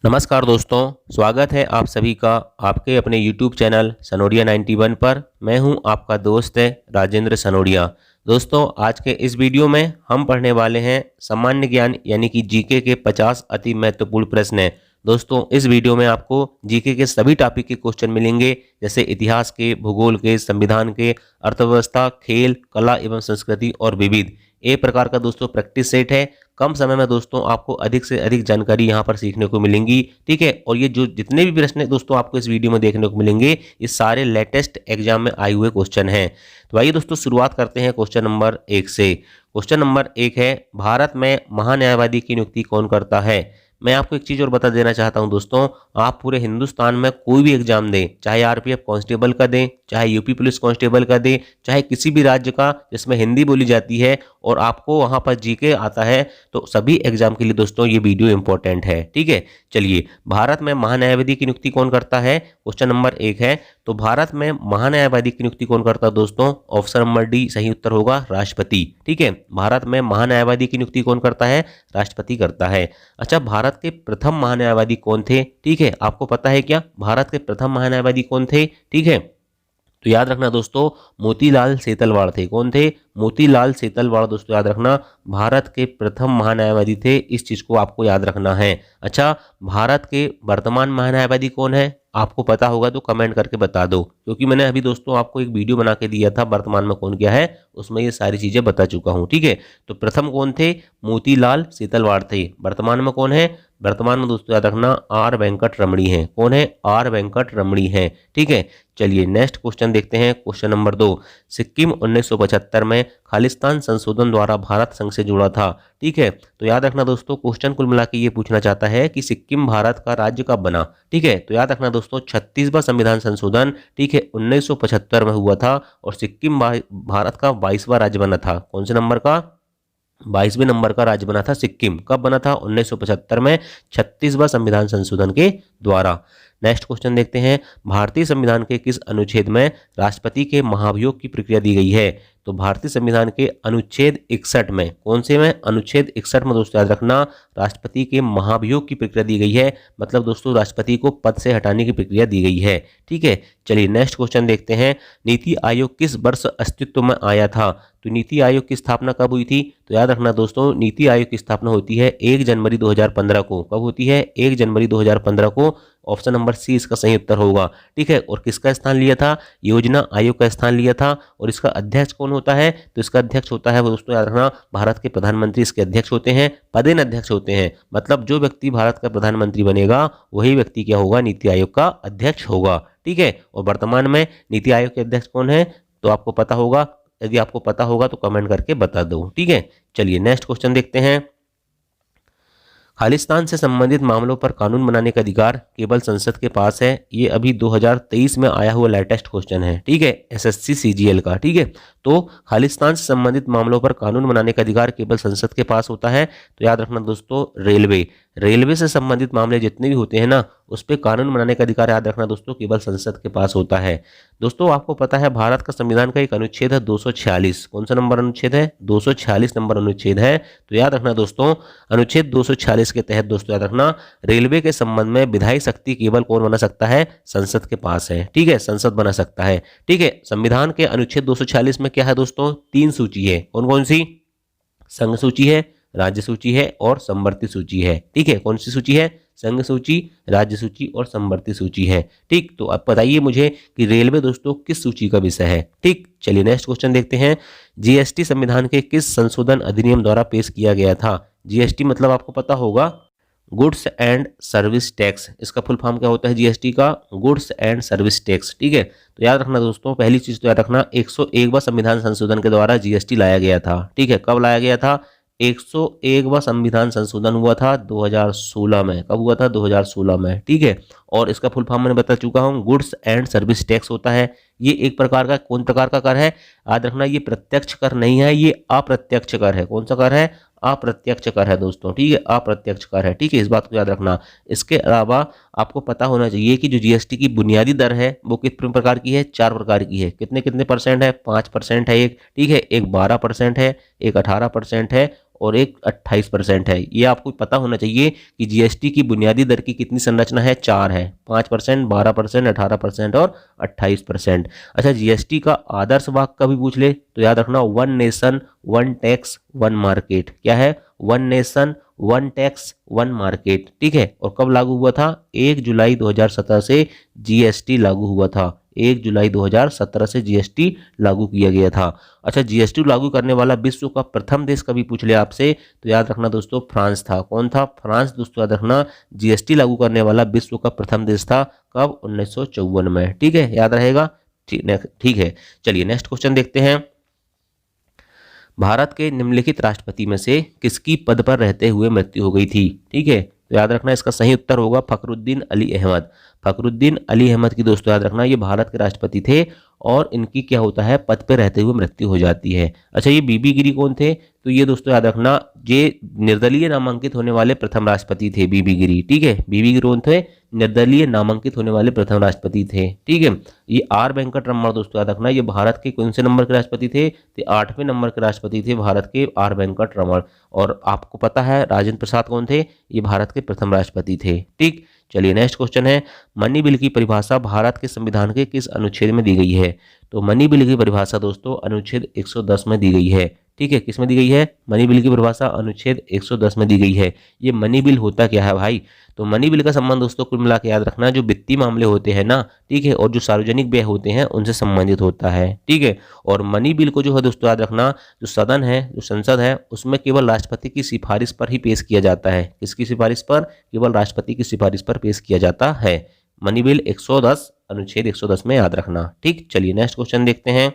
नमस्कार दोस्तों, स्वागत है आप सभी का आपके अपने YouTube चैनल सनोडिया 91 पर। मैं हूं आपका दोस्त है राजेंद्र सनोडिया। दोस्तों, आज के इस वीडियो में हम पढ़ने वाले हैं सामान्य ज्ञान यानी कि जीके के 50 अति महत्वपूर्ण प्रश्न। दोस्तों, इस वीडियो में आपको जीके के सभी टॉपिक के क्वेश्चन मिलेंगे, जैसे इतिहास के, भूगोल के, संविधान के, अर्थव्यवस्था, खेल, कला एवं संस्कृति और विविध। एक प्रकार का दोस्तों प्रैक्टिस सेट है। कम समय में दोस्तों आपको अधिक से अधिक जानकारी यहाँ पर सीखने को मिलेंगी, ठीक है। और ये जो जितने भी प्रश्न दोस्तों आपको इस वीडियो में देखने को मिलेंगे, ये सारे लेटेस्ट एग्जाम में आए हुए क्वेश्चन हैं। तो आइए दोस्तों शुरुआत करते हैं क्वेश्चन नंबर 1 से। क्वेश्चन नंबर 1 है, भारत में महान्यायवादी की नियुक्ति कौन करता है। मैं आपको एक चीज़ और बता देना चाहता हूं दोस्तों, आप पूरे हिंदुस्तान में कोई भी एग्जाम दें, चाहे आरपीएफ कांस्टेबल का दें, चाहे यूपी पुलिस कांस्टेबल का दें, चाहे किसी भी राज्य का जिसमें हिंदी बोली जाती है और आपको वहां पर जीके आता है, तो सभी एग्जाम के लिए दोस्तों ये वीडियो इंपॉर्टेंट है, ठीक है। चलिए, भारत में महान्यायवादी की नियुक्ति कौन करता है, क्वेश्चन नंबर 1 है। तो भारत में महान्यायवादी की नियुक्ति कौन करता है दोस्तों, ऑप्शन नंबर डी सही उत्तर होगा, राष्ट्रपति, ठीक है। भारत में महान्यायवादी की नियुक्ति कौन करता है, राष्ट्रपति करता है। अच्छा, भारत के प्रथम महान्यायवादी कौन थे, ठीक है, आपको पता है क्या भारत के प्रथम महान्यायवादी कौन थे, ठीक है। तो याद रखना दोस्तों, मोतीलाल सेतलवाड़ थे। कौन थे, मोतीलाल सेतलवाड़ दोस्तों याद रखना भारत के प्रथम महान्यायवादी थे, इस चीज को आपको याद रखना है। अच्छा, भारत के वर्तमान महान्यायवादी कौन है, आपको पता होगा तो कमेंट करके बता दो, क्योंकि मैंने अभी दोस्तों आपको एक वीडियो बना के दिया था वर्तमान में कौन क्या है, उसमें ये सारी चीजें बता चुका हूं, ठीक है। तो प्रथम कौन थे, मोतीलाल सेतलवाड़ थे। वर्तमान में कौन है, वर्तमान में दोस्तों याद रखना आर वेंकट रमणी है। कौन है, आर वेंकट रमणी है, ठीक है। चलिए नेक्स्ट क्वेश्चन देखते हैं, क्वेश्चन नंबर 2। सिक्किम 1975 में खालिस्तान संशोधन द्वारा भारत संघ से जुड़ा था, ठीक है। तो याद रखना दोस्तों, क्वेश्चन कुल मिला के ये पूछना चाहता है कि सिक्किम भारत का राज्य कब बना, ठीक है। तो याद रखना दोस्तों 36वां संविधान संशोधन, ठीक है, 1975 में हुआ था और सिक्किम भारत का 22वां राज्य बना था। कौन से नंबर का, 22वें नंबर का राज्य बना था सिक्किम। कब बना था, 1975 में 36वां संविधान संशोधन के द्वारा। नेक्स्ट क्वेश्चन देखते हैं, भारतीय संविधान के किस अनुच्छेद में राष्ट्रपति के महाभियोग की प्रक्रिया दी गई है। तो भारतीय संविधान के अनुच्छेद 61 में, कौन से में, अनुच्छेद 61 में दोस्तों याद रखना राष्ट्रपति के महाभियोग की प्रक्रिया दी गई है, मतलब दोस्तों राष्ट्रपति को पद से हटाने की प्रक्रिया दी गई है, ठीक है। चलिए नेक्स्ट क्वेश्चन देखते हैं, नीति आयोग किस वर्ष अस्तित्व में आया था। तो नीति आयोग की स्थापना कब हुई थी, तो याद रखना दोस्तों नीति आयोग की स्थापना होती है 1 जनवरी 2015 को। कब होती है, 1 जनवरी 2015 को। ऑप्शन नंबर सी इसका सही उत्तर होगा, ठीक है। और किसका स्थान लिया था, योजना आयोग का स्थान लिया था। और इसका अध्यक्ष कौन होता है, तो इसका अध्यक्ष होता है दोस्तों याद रखना भारत के प्रधानमंत्री इसके अध्यक्ष होते हैं, पदेन अध्यक्ष होते हैं। मतलब जो व्यक्ति भारत का प्रधानमंत्री बनेगा वही व्यक्ति क्या होगा, नीति आयोग का अध्यक्ष होगा, ठीक है। और वर्तमान में नीति आयोग के अध्यक्ष कौन है, तो आपको पता होगा, यदि आपको पता होगा तो कमेंट करके बता दो, ठीक है। चलिए नेक्स्ट क्वेश्चन देखते हैं, खालिस्तान से संबंधित मामलों पर कानून बनाने का अधिकार केवल संसद के पास है। ये अभी 2023 में आया हुआ लेटेस्ट क्वेश्चन है, ठीक है, एसएससी सीजीएल का, ठीक है। तो खालिस्तान से संबंधित मामलों पर कानून बनाने का अधिकार केवल संसद के पास होता है। तो याद रखना दोस्तों, रेलवे से संबंधित मामले जितने भी होते हैं ना, उस पर कानून बनाने का अधिकार याद रखना दोस्तों केवल संसद के पास होता है। दोस्तों आपको पता है भारत का संविधान का एक अनुच्छेद है 246। कौन सा नंबर अनुच्छेद है, 246 नंबर अनुच्छेद है। तो याद रखना दोस्तों अनुच्छेद 246 के तहत दोस्तों याद रखना रेलवे के संबंध में विधायी शक्ति केवल कौन बना सकता है, संसद के पास है, ठीक है, संसद बना सकता है, ठीक है। संविधान के अनुच्छेद 246 में क्या है दोस्तों, 3 सूची है। कौन कौन सी, संघ सूची है, राज्य सूची है और संवर्ती सूची है, ठीक है। कौन सी सूची है, संघ सूची, राज्य सूची और संवर्ती सूची है, ठीक। तो अब बताइए मुझे कि रेलवे दोस्तों किस सूची का विषय है, ठीक। चलिए नेक्स्ट क्वेश्चन देखते हैं, जीएसटी संविधान के किस संशोधन अधिनियम द्वारा पेश किया गया था। जीएसटी मतलब आपको पता होगा गुड्स एंड सर्विस टैक्स, इसका फुल फॉर्म क्या होता है जीएसटी का, गुड्स एंड सर्विस टैक्स, ठीक है। तो याद रखना दोस्तों, पहली चीज तो याद रखना 101वां संविधान संशोधन के द्वारा जीएसटी लाया गया था, ठीक है। कब लाया गया था, 101वां संविधान संशोधन हुआ था 2016 में। कब हुआ था, 2016 में, ठीक है। और इसका फुल फॉर्म मैंने बता चुका हूँ, गुड्स एंड सर्विस टैक्स होता है। ये एक प्रकार का, कौन प्रकार का कर है, याद रखना ये प्रत्यक्ष कर नहीं है, ये अप्रत्यक्ष कर है। कौन सा कर है, अप्रत्यक्ष कर है दोस्तों, ठीक है, अप्रत्यक्ष कर है, ठीक है, इस बात को याद रखना। इसके अलावा आपको पता होना चाहिए कि जो जीएसटी की बुनियादी दर है वो कितने प्रकार की है, 4 प्रकार की है। कितने कितने परसेंट है, 5% है एक, ठीक है, एक 12% है, एक 18% है और एक 28% है। ये आपको पता होना चाहिए कि जीएसटी की बुनियादी दर की कितनी संरचना है, 4 है, 5%, 12%, 18% और 28%। अच्छा, जीएसटी का आदर्श वाक्य कभी पूछ ले तो याद रखना, one nation one tax one market. क्या है? One nation one tax one market. ठीक है। और कब लागू हुआ था? 1 जुलाई 2017 से जीएसटी लागू हुआ था। 1 जुलाई 2017 से जीएसटी लागू किया गया था। अच्छा, जीएसटी लागू करने वाला विश्व का प्रथम देश कभी पूछ ले आपसे तो याद रखना दोस्तों, फ्रांस था। कौन था? फ्रांस दोस्तों, याद रखना जीएसटी लागू करने वाला विश्व का प्रथम देश था। कब? 1954 में। ठीक है, याद रहेगा। ठीक है, चलिए नेक्स्ट क्वेश्चन देखते हैं। भारत के निम्नलिखित राष्ट्रपति में से किसकी पद पर रहते हुए मृत्यु हो गई थी? ठीक है, तो याद रखना इसका सही उत्तर होगा फखरुद्दीन अली अहमद। फखरुद्दीन अली अहमद की दोस्तों याद रखना, ये भारत के राष्ट्रपति थे और इनकी क्या होता है, पद पर रहते हुए मृत्यु हो जाती है। अच्छा, ये बीबी गिरी कौन थे? तो ये दोस्तों याद रखना, ये निर्दलीय नामांकित होने वाले प्रथम राष्ट्रपति थे बीबी गिरी। ठीक है, बीबी गिरी कौन थे? निर्दलीय नामांकित होने वाले प्रथम राष्ट्रपति थे। ठीक है। ये आर वेंकट रमण दोस्तों याद रखना, ये भारत के कौन से नंबर के राष्ट्रपति थे? तो 8वें नंबर के राष्ट्रपति थे भारत के आर वेंकट रमण। और आपको पता है राजेंद्र प्रसाद कौन थे? ये भारत के प्रथम राष्ट्रपति थे। ठीक, चलिए नेक्स्ट क्वेश्चन है, मनी बिल की परिभाषा भारत के संविधान के किस अनुच्छेद में दी गई है? तो मनी बिल की परिभाषा दोस्तों अनुच्छेद 110 में दी गई है। ठीक है, किस में दी गई है? मनी बिल की परिभाषा अनुच्छेद 110 में दी गई है। ये मनी बिल होता क्या है भाई? तो मनी बिल का संबंध दोस्तों कुल मिला के याद रखना, जो वित्तीय मामले होते हैं ना, ठीक है, और जो सार्वजनिक व्यय होते हैं उनसे संबंधित होता है। ठीक है। और मनी बिल को जो है दोस्तों याद रखना, जो सदन है, जो संसद है, उसमें केवल राष्ट्रपति की सिफारिश पर ही पेश किया जाता है। किसकी सिफारिश पर? केवल राष्ट्रपति की सिफारिश पर पेश किया जाता है। मनी बिल 110 अनुच्छेद 110 में याद रखना। ठीक, चलिए नेक्स्ट क्वेश्चन देखते हैं।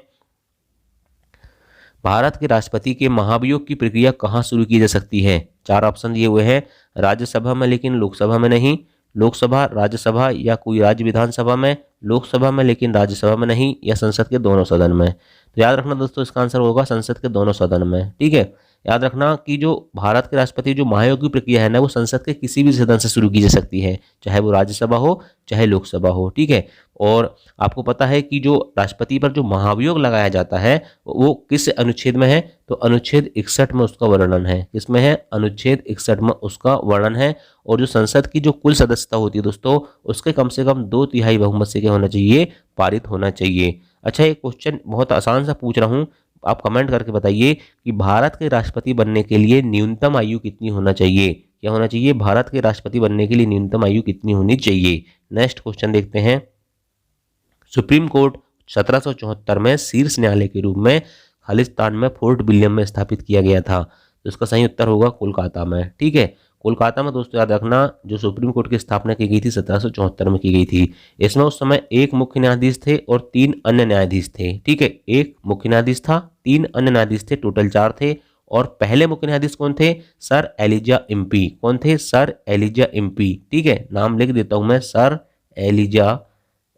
भारत के राष्ट्रपति के महाभियोग की प्रक्रिया कहाँ शुरू की जा सकती है? 4 ऑप्शन दिए हुए हैं, राज्यसभा में लेकिन लोकसभा में नहीं, लोकसभा, राज्यसभा या कोई राज्य विधानसभा में, लोकसभा में लेकिन राज्यसभा में नहीं, या संसद के दोनों सदन में। तो याद रखना दोस्तों, इसका आंसर होगा संसद के दोनों सदन में। ठीक है, याद रखना कि जो भारत के राष्ट्रपति जो महाभियोग की प्रक्रिया है ना, वो संसद के किसी भी सदन से शुरू की जा सकती है, चाहे वो राज्यसभा हो चाहे लोकसभा हो। ठीक है। और आपको पता है कि जो राष्ट्रपति पर जो महाभियोग लगाया जाता है वो किस अनुच्छेद में है? तो अनुच्छेद 61 में उसका वर्णन है। किसमें है? अनुच्छेद 61 में उसका वर्णन है। और जो संसद की जो कुल सदस्यता होती है दोस्तों, उसके कम से कम 2/3 बहुमत से क्या होना चाहिए? पारित होना चाहिए। अच्छा, एक क्वेश्चन बहुत आसान सा पूछ रहा हूँ, आप कमेंट करके बताइए कि भारत के राष्ट्रपति बनने के लिए न्यूनतम आयु कितनी होना चाहिए? क्या होना चाहिए? भारत के राष्ट्रपति बनने के लिए न्यूनतम आयु कितनी होनी चाहिए? नेक्स्ट क्वेश्चन देखते हैं। सुप्रीम कोर्ट 1774 में शीर्ष न्यायालय के रूप में खालिस्तान में फोर्ट विलियम में स्थापित किया गया था। तो इसका सही उत्तर होगा कोलकाता में। ठीक है, कोलकाता में दोस्तों याद रखना, जो सुप्रीम कोर्ट की स्थापना की गई थी 1774 में की गई थी। इसमें उस समय 1 मुख्य न्यायाधीश थे और 3 अन्य न्यायाधीश थे। ठीक है, 1 मुख्य न्यायाधीश था, 3 अन्य न्यायाधीश थे, टोटल 4 थे। और पहले मुख्य न्यायाधीश कौन थे? Sir Elijah Impey. कौन थे? Sir Elijah Impey. ठीक है, नाम लिख देता हूं मैं, sir Elijah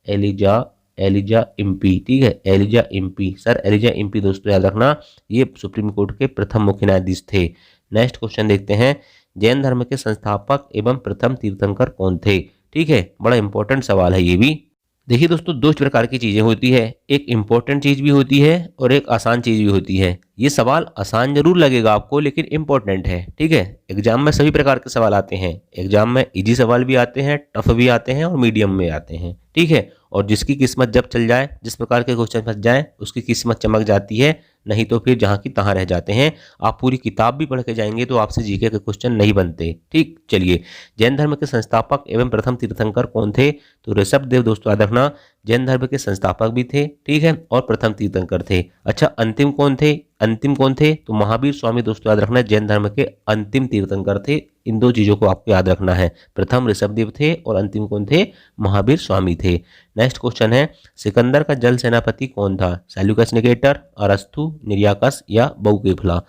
Elijah Elijah Impey. ठीक है, Elijah Impey, sir Elijah Impey दोस्तों याद रखना, ये सुप्रीम कोर्ट के प्रथम मुख्य न्यायाधीश थे। नेक्स्ट क्वेश्चन देखते हैं, जैन धर्म के संस्थापक एवं प्रथम तीर्थंकर कौन थे? ठीक है, बड़ा इंपॉर्टेंट सवाल है ये भी। देखिए दोस्तों, 2 प्रकार की चीजें होती है, एक इंपॉर्टेंट चीज भी होती है और एक आसान चीज भी होती है। ये सवाल आसान जरूर लगेगा आपको लेकिन इंपॉर्टेंट है। ठीक है, एग्जाम में सभी प्रकार के सवाल आते हैं, एग्जाम में इजी सवाल भी आते हैं, टफ भी आते हैं और मीडियम में आते हैं। ठीक है, और जिसकी किस्मत जब चल जाए, जिस प्रकार के क्वेश्चन फंस जाए, उसकी किस्मत चमक जाती है, नहीं तो फिर जहाँ की तहाँ रह जाते हैं। आप पूरी किताब भी पढ़ के जाएंगे तो आपसे जीके के क्वेश्चन नहीं बनते। ठीक, चलिए, जैन धर्म के संस्थापक एवं प्रथम तीर्थंकर कौन थे? तो ऋषभ देव दोस्तों याद रखना, जैन धर्म के संस्थापक भी थे, ठीक है, और प्रथम तीर्थंकर थे। अच्छा, अंतिम कौन थे? अंतिम कौन थे? तो महावीर स्वामी दोस्तों याद रखना, जैन धर्म के अंतिम तीर्थंकर थे। इन 2 चीजों को आपको याद रखना है, प्रथम ऋषभदेव थे और अंतिम कौन थे? महावीर स्वामी थे। नेक्स्ट क्वेश्चन है, सिकंदर का जल सेनापति कौन था? सेल्यूकस निकेटर, अरस्तु, निर्याकस या बहुकेफला?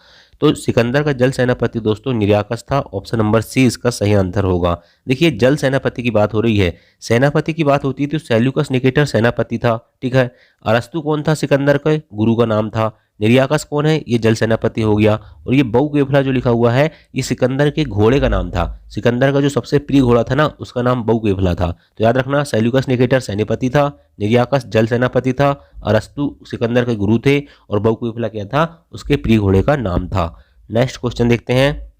तो सिकंदर का जल सेनापति दोस्तों निर्याकस था। ऑप्शन नंबर सी इसका सही आंसर होगा। देखिए, जल सेनापति की बात हो रही है, सेनापति की बात होती है तो सेल्यूकस निकेटर सेनापति था। ठीक है, अरस्तु कौन था? सिकंदर के गुरु का नाम था। निर्याकस कौन है? ये जल सेनापति हो गया। और ये बहुकेफला जो लिखा हुआ है, ये सिकंदर के घोड़े का नाम था। सिकंदर का जो सबसे प्रिय घोड़ा था ना, उसका नाम बहुकेफला था। तो याद रखना, सेल्यूकस निकेटर सेनापति था, निर्याकस जल सेनापति था, अरस्तु सिकंदर के गुरु थे और बहुकेफला क्या था? उसके प्रिय घोड़े का नाम था। नेक्स्ट क्वेश्चन देखते हैं,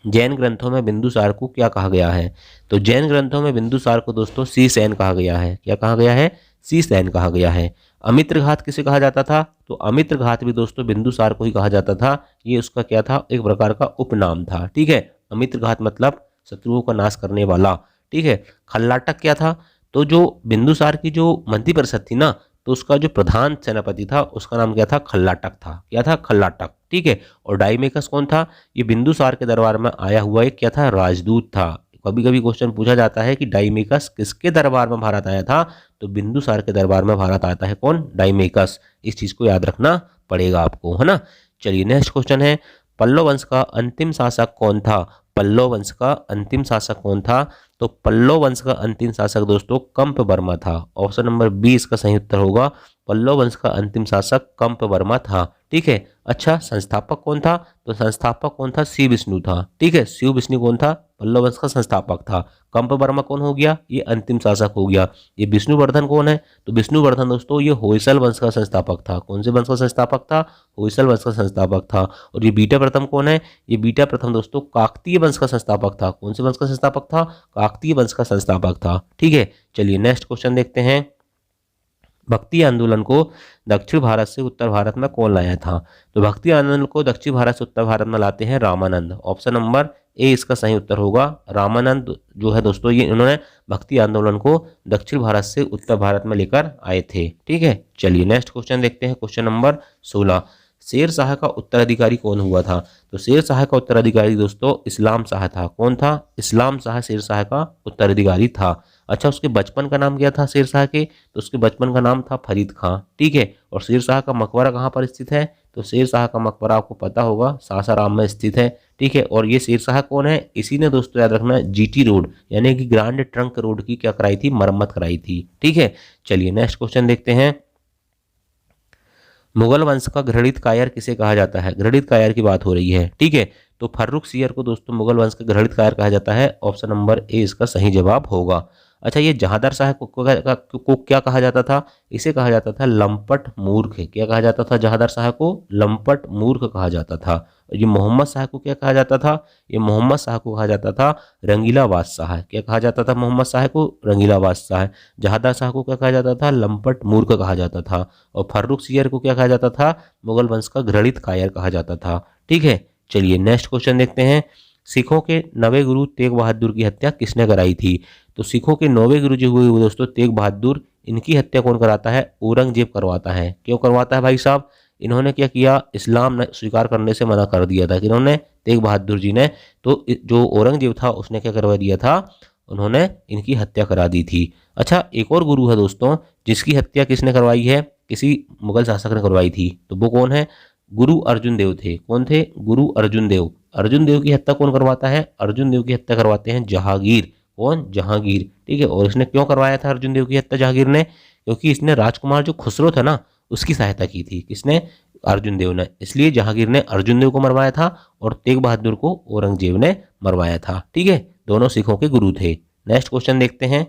जैन ग्रंथों में बिंदुसार को क्या कहा गया है? तो जैन ग्रंथों में बिंदुसार को दोस्तों शीर्षसेन कहा गया है। क्या कहा गया है? शीर्षसेन कहा गया है। अमित्र घात किसे कहा जाता था? तो अमित्र घात भी दोस्तों बिंदुसार को ही कहा जाता था। ये उसका क्या था? एक प्रकार का उपनाम था। ठीक है, अमित्र घात मतलब शत्रुओं का नाश करने वाला। ठीक है, खल्लाटक क्या था? तो जो बिंदुसार की जो मंत्री परिषद थी ना, तो उसका जो प्रधान सेनापति था उसका नाम क्या था? खल्लाटक था। क्या था? खल्लाटक। ठीक है, और डाइमेकस कौन था? ये बिंदुसार के दरबार में आया हुआ एक क्या था? राजदूत था। कभी कभी क्वेश्चन पूछा जाता है कि डाइमेकस किसके दरबार में भारत आया था? तो बिंदुसार के दरबार में भारत आता है। कौन? डाइमेकस। इस चीज को याद रखना पड़ेगा आपको, है ना। चलिए नेक्स्ट क्वेश्चन है, पल्लव वंश का अंतिम शासक कौन था? पल्लव वंश का अंतिम शासक कौन था? तो पल्लव वंश का अंतिम शासक दोस्तों कंप वर्मा था। ऑप्शन नंबर बी इसका सही उत्तर होगा। पल्लव वंश का अंतिम शासक कंप वर्मा था। ठीक है, अच्छा संस्थापक कौन था? तो संस्थापक कौन था? शिव विष्णु था। ठीक है, शिव विष्णु कौन था? पल्लव वंश का संस्थापक था। कंप वर्मा कौन हो गया? ये अंतिम शासक हो गया। ये विष्णुवर्धन कौन है? तो विष्णुवर्धन दोस्तों ये होयसल वंश का संस्थापक था। कौन से वंश का संस्थापक था? होयसल वंश का संस्थापक था। और ये बीटा प्रथम कौन है? ये बीटा प्रथम दोस्तों काकतीय वंश का संस्थापक था। कौन से वंश का संस्थापक था? काकतीय वंश का संस्थापक था। ठीक है, चलिए नेक्स्ट क्वेश्चन देखते हैं, भक्ति आंदोलन को दक्षिण भारत से उत्तर भारत में कौन लाया था? तो भक्ति आंदोलन को दक्षिण भारत से उत्तर भारत में लाते हैं रामानंद। ऑप्शन नंबर ए इसका सही उत्तर होगा। रामानंद जो है दोस्तों ये इन्होंने भक्ति आंदोलन को दक्षिण भारत से उत्तर भारत में लेकर आए थे। ठीक है, चलिए नेक्स्ट क्वेश्चन देखते हैं, क्वेश्चन नंबर 16, शेर शाह का उत्तराधिकारी कौन हुआ था? तो शेर शाह का उत्तराधिकारी दोस्तों इस्लाम शाह था। कौन था? इस्लाम शाह शेर शाह का उत्तराधिकारी था। अच्छा, उसके बचपन का नाम क्या था शेर शाह के? तो उसके बचपन का नाम था फरीद खां। ठीक है, और शेर शाह का मकबरा कहाँ पर स्थित है? तो शेर शाह का मकबरा आपको पता होगा सासाराम में स्थित है। ठीक है, और ये शेर शाह कौन है? इसी ने दोस्तों याद रखना जीटी रोड यानी कि ग्रांड ट्रंक रोड की क्या कराई थी? मरम्मत कराई थी। ठीक है, चलिए नेक्स्ट क्वेश्चन देखते हैं, मुगल वंश का घृणित कायर किसे कहा जाता है? घृणित कायर की बात हो रही है। ठीक है, तो फर्रुख सियर को दोस्तों मुगल वंश का घृणित कायर कहा जाता है। ऑप्शन नंबर ए इसका सही जवाब होगा। अच्छा, ये जहांदार शाह को क्या कहा जाता था? इसे कहा जाता था लंपट मूर्ख। क्या कहा जाता था? जहांदार शाह को लंपट मूर्ख कहा जाता था। ये मोहम्मद शाह को क्या कहा जाता था? ये मोहम्मद शाह को कहा जाता था रंगीला बादशाह। क्या कहा जाता था मोहम्मद शाह को? रंगीला बादशाह। जहांदार शाह को क्या कहा जाता था? लंपट मूर्ख कहा जाता था। और फर्रुख सियर को क्या कहा जाता था? मुगल वंश का घृणित कायर कहा जाता था। ठीक है, चलिए नेक्स्ट क्वेश्चन देखते हैं, सिखों के नवे गुरु तेग बहादुर की हत्या किसने कराई थी? तो सिखों के नौवे गुरु जो हुए दोस्तों तेग बहादुर, इनकी हत्या कौन कराता है? औरंगजेब करवाता है। क्यों करवाता है भाई साहब? इन्होंने क्या किया? इस्लाम स्वीकार करने से मना कर दिया था। इन्होंने तेग बहादुर जी ने, तो जो औरंगजेब था उसने क्या करवा दिया था? उन्होंने इनकी हत्या करा दी थी। अच्छा, एक और गुरु है दोस्तों जिसकी हत्या किसने करवाई है? किसी मुगल शासक ने करवाई थी। तो वो कौन है? गुरु अर्जुन देव थे। कौन थे? गुरु अर्जुन देव। अर्जुन देव की हत्या कौन करवाता है? अर्जुन देव की हत्या करवाते हैं जहांगीर। कौन? जहांगीर। ठीक है, और इसने क्यों करवाया था अर्जुन देव की हत्या जहांगीर ने? क्योंकि इसने राजकुमार जो खुसरो था ना उसकी सहायता की थी। किसने? अर्जुन देव ने। इसलिए जहांगीर ने अर्जुन देव को मरवाया था और तेग बहादुर को औरंगजेब ने मरवाया था। ठीक है, दोनों सिखों के गुरु थे। नेक्स्ट क्वेश्चन देखते हैं,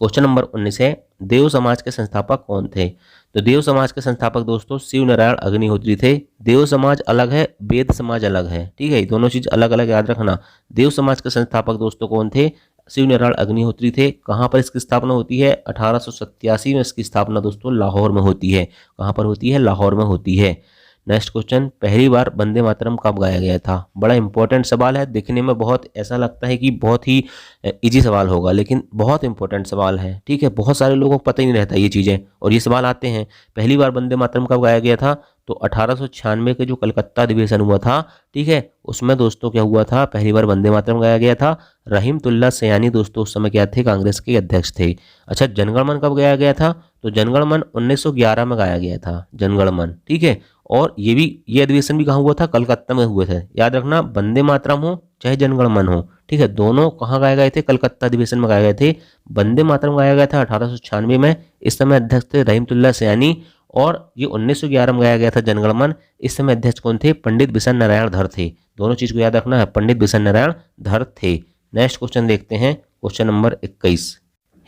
क्वेश्चन नंबर 19 है, देव समाज के संस्थापक कौन थे? तो देव समाज के संस्थापक दोस्तों शिव नारायण अग्निहोत्री थे। देव समाज अलग है, वेद समाज अलग है। ठीक है, दोनों चीज अलग अलग याद रखना। देव समाज के संस्थापक दोस्तों कौन थे? शिव नारायण अग्निहोत्री थे। कहाँ पर इसकी स्थापना होती है? 1887 में इसकी स्थापना दोस्तों लाहौर में होती है। कहाँ पर होती है? लाहौर में होती है। नेक्स्ट क्वेश्चन, पहली बार वंदे मातरम कब गाया गया था? बड़ा इंपॉर्टेंट सवाल है, दिखने में बहुत ऐसा लगता है कि बहुत ही इजी सवाल होगा, लेकिन बहुत इंपॉर्टेंट सवाल है। ठीक है, बहुत सारे लोगों को पता ही नहीं रहता ये चीज़ें, और ये सवाल आते हैं। पहली बार वंदे मातरम कब गाया गया था? तो 1896 के जो कलकत्ता अधिवेशन हुआ था, ठीक है, उसमें दोस्तों क्या हुआ था? पहली बार वंदे मातरम गाया गया था। रहीमतुल्लाह सयानी दोस्तों उस समय क्या थे? कांग्रेस के अध्यक्ष थे। अच्छा, जनगण मन कब गाया गया था? तो जनगण मन 1911 में गाया गया था, जनगण मन। ठीक है, और ये अधिवेशन भी कहाँ हुआ था? कलकत्ता में हुए थे। याद रखना, वंदे मातरम हो चाहे जनगण मन हो, ठीक है, दोनों कहाँ गाए गए थे? कलकत्ता अधिवेशन में गाए गए थे। वंदे मातरम गाया गया था 1896 में, इस समय अध्यक्ष थे रहीमतुल्लाह सयानी, और ये 1911 में गाया गया था जनगण मन। इस समय अध्यक्ष कौन थे? पंडित बिशन नारायण धर थे। दोनों चीज को याद रखना है, पंडित बिशन नारायण धर थे। नेक्स्ट क्वेश्चन देखते हैं, क्वेश्चन नंबर 21,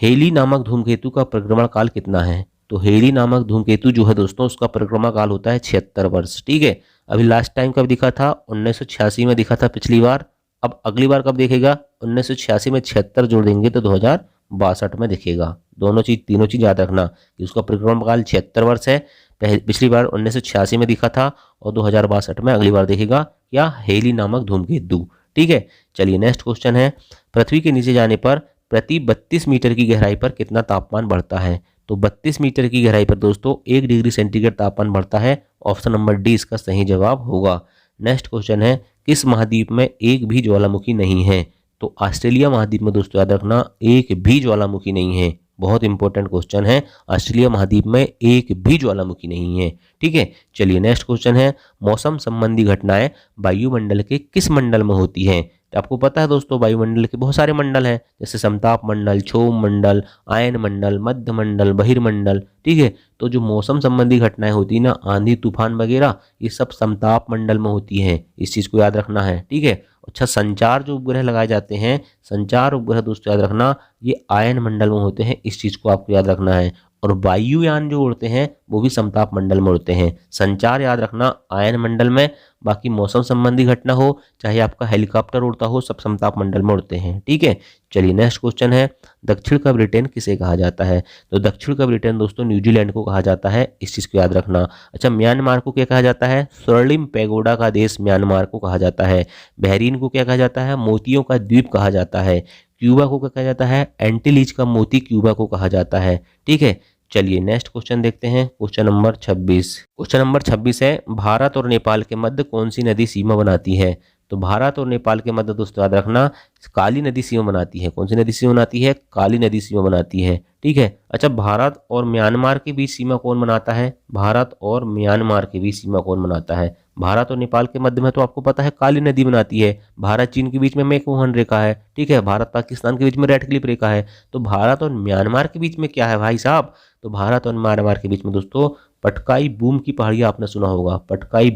हेली नामक धूमकेतु का परिक्रमण काल कितना है? तो हेली नामक धूमकेतु जो है दोस्तों उसका परिक्रमा काल होता है 76 वर्ष। ठीक है, अभी लास्ट टाइम कब दिखा था? 1986 में दिखा था पिछली बार। अब अगली बार कब दिखेगा? 1986 में 76 जोड़ देंगे तो 2062 में दिखेगा। तीनों चीज याद रखना कि उसका परिक्रमण काल 76 वर्ष है। पिछली बार 1986 में दिखा था और 2062 में अगली बार दिखेगा। या हेली नामक धूमकेतु। ठीक है, चलिए नेक्स्ट क्वेश्चन है, पृथ्वी के नीचे जाने पर प्रति 32 मीटर की गहराई पर कितना तापमान बढ़ता है? तो 32 मीटर की गहराई पर दोस्तों 1 डिग्री सेंटीग्रेड तापमान बढ़ता है। ऑप्शन नंबर डी इसका सही जवाब होगा। नेक्स्ट क्वेश्चन है, किस महाद्वीप में एक भी ज्वालामुखी नहीं है? तो ऑस्ट्रेलिया महाद्वीप में दोस्तों याद रखना एक भी ज्वालामुखी नहीं है। बहुत इंपॉर्टेंट क्वेश्चन है, ऑस्ट्रेलिया महाद्वीप में एक भी ज्वालामुखी नहीं है। ठीक है, चलिए नेक्स्ट क्वेश्चन है, मौसम संबंधी घटनाएं वायुमंडल के किस मंडल में होती हैं? तो आपको पता है दोस्तों वायुमंडल के बहुत सारे मंडल हैं, जैसे समताप मंडल, क्षोभ मंडल, आयन मंडल, मध्य मंडल, बहिर्मंडल। ठीक है, तो जो मौसम संबंधी घटनाएं होती है ना, आंधी तूफान वगैरह, ये सब समताप मंडल में होती हैं। इस चीज़ को याद रखना है। ठीक है, अच्छा संचार जो उपग्रह लगाए जाते हैं, संचार उपग्रह दोस्तों याद रखना ये आयन मंडल में होते हैं। इस चीज़ को आपको याद रखना है। और वायुयान जो उड़ते हैं वो भी समताप मंडल में उड़ते हैं। संचार याद रखना आयन मंडल में, बाकी मौसम संबंधी घटना हो चाहे आपका हेलीकॉप्टर उड़ता हो, सब समताप मंडल में उड़ते हैं। ठीक है, चलिए नेक्स्ट क्वेश्चन है, दक्षिण का ब्रिटेन किसे कहा जाता है? तो दक्षिण का ब्रिटेन दोस्तों न्यूजीलैंड को कहा जाता है। इस चीज़ को याद रखना। अच्छा, म्यांमार को क्या कहा जाता है? स्वर्णिम पैगोडा का देश म्यांमार को कहा जाता है। बहरीन को क्या कहा जाता है? मोतियों का द्वीप कहा जाता है। क्यूबा को क्या कहा जाता है? एंटीलीज का मोती क्यूबा को कहा जाता है। ठीक है, चलिए नेक्स्ट क्वेश्चन देखते हैं, क्वेश्चन नंबर 26। क्वेश्चन नंबर 26 है, भारत और नेपाल के मध्य कौन सी नदी सीमा बनाती है? तो भारत और नेपाल के मध्य दोस्तों याद रखना काली नदी सीमा बनाती है। कौन सी नदी सीमा बनाती है? काली नदी सीमा बनाती है। ठीक है, अच्छा भारत और म्यांमार के बीच सीमा कौन बनाता है? भारत और म्यांमार के बीच सीमा कौन बनाता है? भारत और नेपाल के मध्य में तो आपको पता है काली नदी बनाती है। भारत चीन के बीच में मैकमोहन रेखा है। ठीक है, भारत पाकिस्तान के बीच में रेड क्लिफ रेखा है। तो भारत और म्यांमार के बीच में क्या है भाई साहब? तो भारत और म्यांमार के बीच में दोस्तों पटकाई बूम की पहाड़ियाँ आपने सुना होगा। पटकाई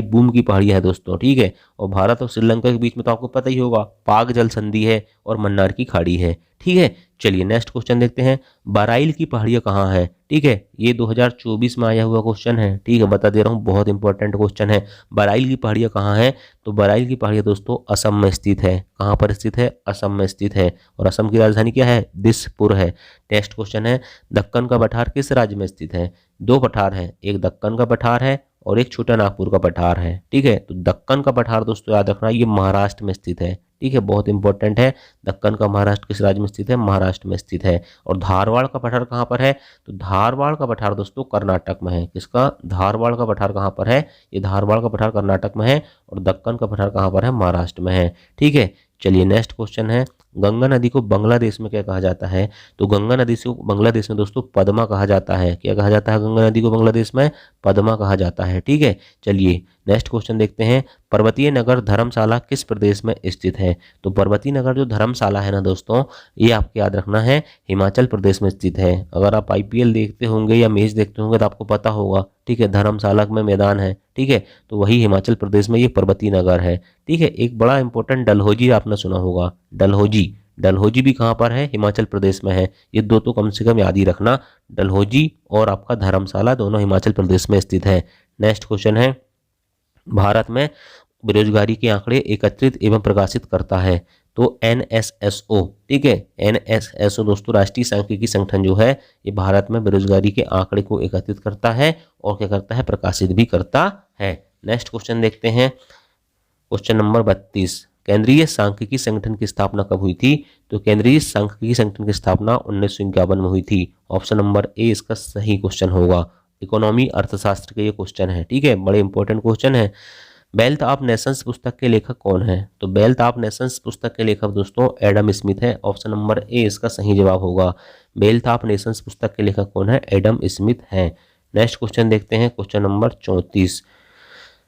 बूम की पहाड़ियाँ है दोस्तों। ठीक है, और भारत और श्रीलंका के बीच में तो आपको पता ही होगा पाक जल संधि है और मन्नार की खाड़ी है। ठीक है, चलिए नेक्स्ट क्वेश्चन देखते हैं, बाराइल की पहाड़ियाँ कहाँ है? ठीक है, ये 2024 में आया हुआ क्वेश्चन है। ठीक है, बता दे रहा हूँ, बहुत इंपॉर्टेंट क्वेश्चन है। बाराइल की पहाड़ियाँ कहाँ है? तो बाराइल की पहाड़ियाँ दोस्तों असम में स्थित है। कहाँ पर स्थित है? असम में स्थित है। और असम की राजधानी क्या है? दिसपुर है। नेक्स्ट क्वेश्चन है, दक्कन का पठार किस राज्य में स्थित है? दो पठार है, एक दक्कन का पठार है और एक छोटा नागपुर का पठार है। ठीक है, तो दक्कन का पठार दोस्तों याद रखना ये महाराष्ट्र में स्थित है। ठीक है, बहुत इंपॉर्टेंट है। दक्कन का महाराष्ट्र किस राज्य में स्थित है? महाराष्ट्र में स्थित है। और धारवाड़ का पठार कहाँ पर है? तो धारवाड़ का पठार दोस्तों कर्नाटक में है। किसका? धारवाड़ का पठार कहाँ पर है? ये धारवाड़ का पठार कर्नाटक में है और दक्कन का पठार कहाँ पर है? महाराष्ट्र में है। ठीक है, चलिए नेक्स्ट क्वेश्चन है, गंगा नदी को बांग्लादेश में क्या कहा जाता है? तो गंगा नदी से बांग्लादेश में दोस्तों पद्मा कहा जाता है। क्या कहा जाता है गंगा नदी को बांग्लादेश में? पद्मा कहा जाता है। ठीक है, चलिए नेक्स्ट क्वेश्चन देखते हैं, पर्वतीय नगर धर्मशाला किस प्रदेश में स्थित है? तो पर्वतीय नगर जो धर्मशाला है ना दोस्तों, ये आपको याद रखना है हिमाचल प्रदेश में स्थित है। अगर आप IPL देखते होंगे या मैच देखते होंगे तो आपको पता होगा। ठीक है, धर्मशाला में मैदान है। ठीक है, तो वही हिमाचल प्रदेश में ये पर्वतीय नगर है। ठीक है, एक बड़ा इंपॉर्टेंट डलहौजी आपने सुना होगा। डलहौजी भी कहाँ पर है? हिमाचल प्रदेश में है। ये दो तो कम से कम याद ही रखना, डलहौजी और आपका धर्मशाला दोनों हिमाचल प्रदेश में स्थित है। नेक्स्ट क्वेश्चन है, भारत में बेरोजगारी के आंकड़े एकत्रित एवं प्रकाशित करता है? तो NSSO। ठीक है, NSSO दोस्तों राष्ट्रीय सांख्यिकी संगठन जो है ये भारत में बेरोजगारी के आंकड़े को एकत्रित करता है और क्या करता है? प्रकाशित भी करता है। नेक्स्ट क्वेश्चन देखते हैं, क्वेश्चन नंबर 32, केंद्रीय सांख्यिकी संगठन की स्थापना कब हुई थी? तो केंद्रीय सांख्यिकी संगठन की स्थापना 1951 में हुई थी। ऑप्शन नंबर ए इसका सही क्वेश्चन होगा। इकोनॉमी अर्थशास्त्र के ये क्वेश्चन है। ठीक है, बड़े इंपॉर्टेंट क्वेश्चन है। वेल्थ ऑफ नेशंस पुस्तक के लेखक कौन है? तो वेल्थ ऑफ नेशंस पुस्तक के लेखक दोस्तों एडम स्मिथ है। ऑप्शन नंबर ए इसका सही जवाब होगा। वेल्थ ऑफ नेशंस पुस्तक के लेखक कौन है? एडम स्मिथ है। नेक्स्ट क्वेश्चन देखते हैं, क्वेश्चन नंबर 34,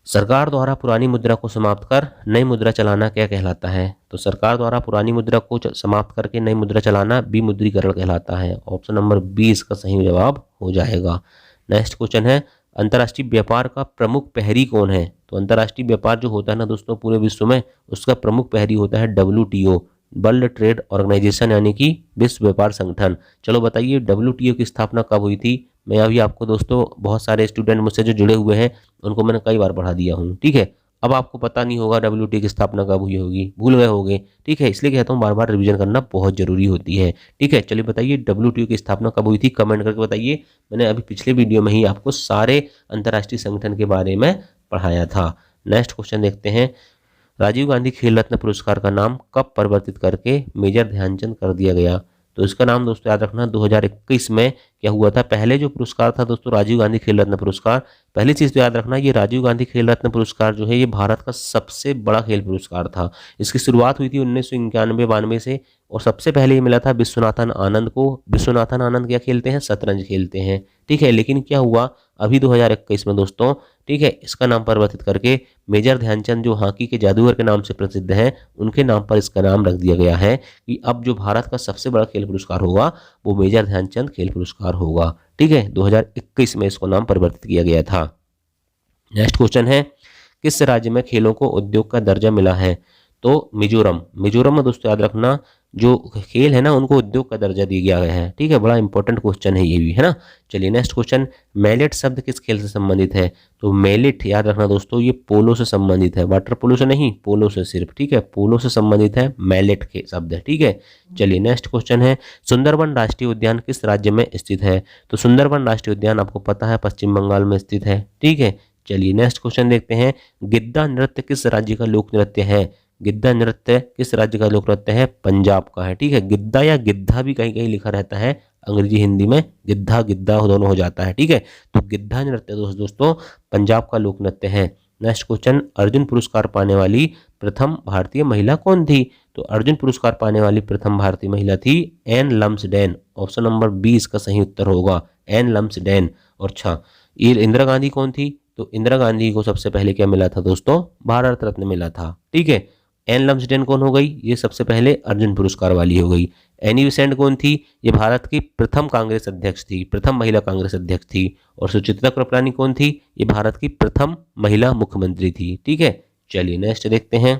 सरकार द्वारा पुरानी मुद्रा को समाप्त कर नई मुद्रा चलाना क्या कहलाता है? तो सरकार द्वारा पुरानी मुद्रा को समाप्त करके नई मुद्रा चलाना विमुद्रीकरण कहलाता है। ऑप्शन नंबर बी इसका सही जवाब हो जाएगा। नेक्स्ट क्वेश्चन है, अंतर्राष्ट्रीय व्यापार का प्रमुख प्रहरी कौन है? तो अंतर्राष्ट्रीय व्यापार जो होता है ना दोस्तों पूरे विश्व में, उसका प्रमुख प्रहरी होता है WTO। वर्ल्ड ट्रेड ऑर्गेनाइजेशन यानी कि विश्व व्यापार संगठन। चलो बताइए WTO की स्थापना कब हुई थी। मैं अभी आपको दोस्तों, बहुत सारे स्टूडेंट मुझसे जो जुड़े हुए हैं उनको मैंने कई बार पढ़ा दिया हूँ, ठीक है। अब आपको पता नहीं होगा WTO की स्थापना कब हुई होगी, भूल गए होंगे, ठीक है। इसलिए कहता हूँ बार बार रिवीजन करना बहुत जरूरी होती है, ठीक है। चलिए बताइए WTO की स्थापना कब हुई थी, कमेंट करके बताइए। मैंने अभी पिछले वीडियो में ही आपको सारे अंतर्राष्ट्रीय संगठन के बारे में पढ़ाया था। नेक्स्ट क्वेश्चन देखते हैं। राजीव गांधी खेल रत्न पुरस्कार का नाम कब परिवर्तित करके मेजर ध्यानचंद कर दिया गया। तो इसका नाम दोस्तों याद रखना 2021 में क्या हुआ था। पहले जो पुरस्कार था दोस्तों राजीव गांधी खेल रत्न पुरस्कार, पहली चीज तो याद रखना, ये राजीव गांधी खेल रत्न पुरस्कार जो है ये भारत का सबसे बड़ा खेल पुरस्कार था। इसकी शुरुआत हुई थी 1991-92 से, और सबसे पहले ये मिला था विश्वनाथन आनंद को। विश्वनाथन आनंद क्या खेलते हैं, शतरंज खेलते हैं, ठीक है। लेकिन क्या हुआ अभी 2021 में दोस्तों, ठीक है, इसका नाम परिवर्तित करके मेजर ध्यानचंद जो हॉकी के जादूगर के नाम से प्रसिद्ध हैं, उनके नाम पर इसका नाम रख दिया गया है कि अब जो भारत का सबसे बड़ा खेल पुरस्कार होगा वो मेजर ध्यानचंद खेल पुरस्कार होगा, ठीक है। 2021 में इसको नाम परिवर्तित किया गया था। नेक्स्ट क्वेश्चन है, किस राज्य में खेलों को उद्योग का दर्जा मिला है। तो मिजोरम। मिजोरम में दोस्तों याद रखना जो खेल है ना उनको उद्योग का दर्जा दिया गया है, ठीक है। बड़ा इंपॉर्टेंट क्वेश्चन है ये भी, है ना। चलिए नेक्स्ट क्वेश्चन, मैलेट शब्द किस खेल से संबंधित है। तो मैलेट याद रखना दोस्तों ये पोलो से संबंधित है, वाटर पोलो से नहीं, पोलो से सिर्फ, ठीक है। पोलो से संबंधित है मैलेट के शब्द है, ठीक है। चलिए नेक्स्ट क्वेश्चन है, सुंदरबन राष्ट्रीय उद्यान किस राज्य में स्थित है। तो सुंदरबन राष्ट्रीय उद्यान आपको पता है पश्चिम बंगाल में स्थित है, ठीक है। चलिए नेक्स्ट क्वेश्चन देखते हैं, गिद्दा नृत्य किस राज्य का लोक नृत्य है। गिद्दा नृत्य किस राज्य का लोक नृत्य है, पंजाब का है, ठीक है। गिद्दा या गिद्धा भी कहीं कहीं लिखा रहता है, अंग्रेजी हिंदी में गिद्धा गिद्दा दोनों हो जाता है, ठीक है। तो गिद्धा नृत्य दोस्तों पंजाब का लोक नृत्य है। नेक्स्ट क्वेश्चन, अर्जुन पुरस्कार पाने वाली प्रथम भारतीय महिला कौन थी। तो अर्जुन पुरस्कार पाने वाली प्रथम भारतीय महिला थी एन लम्सडेन। ऑप्शन नंबर 20 का सही उत्तर होगा एन लम्सडेन। और अच्छा, ये इंदिरा गांधी कौन थी। तो इंदिरा गांधी को सबसे पहले क्या मिला था दोस्तों, भारत रत्न मिला था, ठीक है। एन लम्सडेन कौन हो गई, ये सबसे पहले अर्जुन पुरस्कार वाली हो गई। एनी बेसेंट कौन थी, ये भारत की प्रथम कांग्रेस अध्यक्ष थी, प्रथम महिला कांग्रेस अध्यक्ष थी। और सुचित्रा कृपलानी कौन थी, ये भारत की प्रथम महिला मुख्यमंत्री थी, ठीक है। चलिए नेक्स्ट देखते हैं,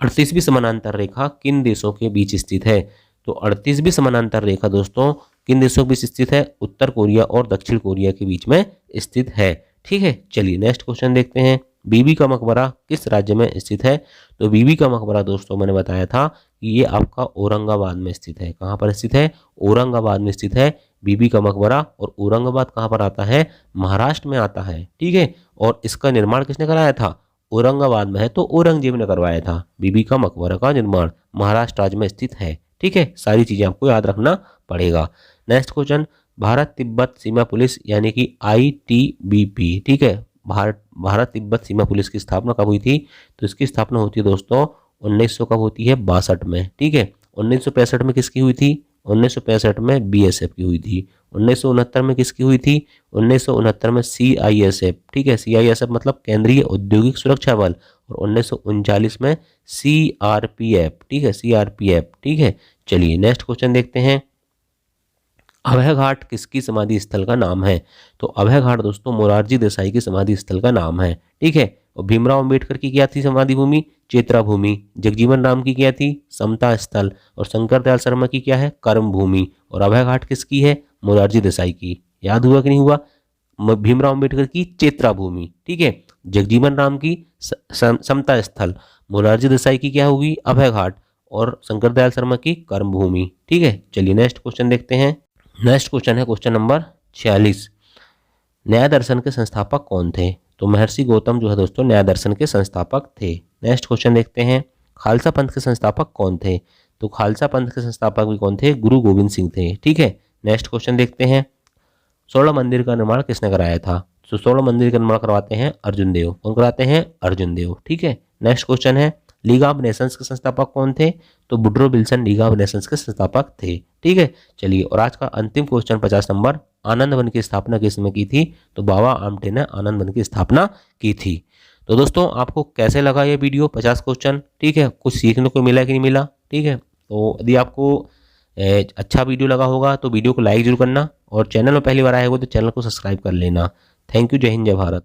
38वीं समानांतर रेखा किन देशों के बीच स्थित है। तो 38वीं समानांतर रेखा दोस्तों किन देशों के बीच स्थित है, उत्तर कोरिया और दक्षिण कोरिया के बीच में स्थित है, ठीक है। चलिए नेक्स्ट क्वेश्चन देखते हैं, बीबी का मकबरा किस राज्य में स्थित है। तो बीबी का मकबरा दोस्तों मैंने बताया था कि ये आपका औरंगाबाद में स्थित है। कहाँ पर स्थित है, औरंगाबाद में स्थित है बीबी का मकबरा। और औरंगाबाद कहाँ पर आता है, महाराष्ट्र में आता है, ठीक है। और इसका निर्माण किसने कराया था, औरंगाबाद में है तो औरंगजेब ने करवाया था। बीबी का मकबरा का निर्माण महाराष्ट्र राज्य में स्थित है, ठीक है। सारी चीजें आपको याद रखना पड़ेगा। नेक्स्ट क्वेश्चन, भारत तिब्बत सीमा पुलिस यानी कि ITBP, ठीक है। भारत तिब्बत सीमा पुलिस की स्थापना कब हुई थी। तो इसकी स्थापना होती है दोस्तों 1900 कब होती है, 62 में, ठीक है। 1965 में किसकी हुई थी, 1965 में BSF की हुई थी। 1969 में किसकी हुई थी, 1969 में CISF, ठीक है। CISF मतलब केंद्रीय औद्योगिक सुरक्षा बल। और 1939 में CRPF, ठीक है, CRPF, ठीक है। चलिए नेक्स्ट क्वेश्चन देखते हैं, अभय घाट किसकी समाधि स्थल का नाम है। तो अभय घाट दोस्तों मोरारजी देसाई की समाधि स्थल का नाम है, ठीक है। और भीमराव अंबेडकर की क्या थी समाधि भूमि, चेत्रा भूमि। जगजीवन राम की क्या थी, समता स्थल। और शंकर दयाल शर्मा की क्या है, कर्म भूमि। और अभय घाट किसकी है, मोरारजी देसाई की। याद हुआ कि नहीं हुआ, भीमराव अंबेडकर की चेत्रा भूमि, ठीक है। जगजीवन राम की समता स्थल, मोरारजी देसाई की क्या होगी, अभय घाट। और शंकर दयाल शर्मा की कर्म भूमि, ठीक है। चलिए नेक्स्ट क्वेश्चन देखते हैं। नेक्स्ट क्वेश्चन है क्वेश्चन नंबर 46, न्याय दर्शन के संस्थापक कौन थे। तो महर्षि गौतम जो है दोस्तों न्याय दर्शन के संस्थापक थे। नेक्स्ट क्वेश्चन देखते हैं, खालसा पंथ के संस्थापक कौन थे। तो खालसा पंथ के संस्थापक भी कौन थे, गुरु गोविंद सिंह थे, ठीक है। नेक्स्ट क्वेश्चन देखते हैं, स्वर्ण मंदिर का निर्माण किसने कराया था। तो स्वर्ण मंदिर का निर्माण करवाते हैं अर्जुन देव। कौन कराते हैं, अर्जुन देव, ठीक है। नेक्स्ट क्वेश्चन है, लीग ऑफ नेशंस के संस्थापक कौन थे। तो Woodrow Wilson league of Nations के संस्थापक थे, ठीक है। चलिए और आज का अंतिम क्वेश्चन 50 नंबर, आनंद वन की स्थापना किसने की थी। तो बाबा आमटे ने आनंद वन की स्थापना की थी। तो दोस्तों आपको कैसे लगा ये वीडियो, 50 क्वेश्चन, ठीक है। कुछ सीखने को मिला कि नहीं मिला, ठीक है। तो यदि आपको अच्छा वीडियो लगा होगा तो वीडियो को लाइक जरूर करना, और चैनल में पहली बार आए हो तो चैनल को सब्सक्राइब कर लेना। थैंक यू, जय हिंद, जय भारत।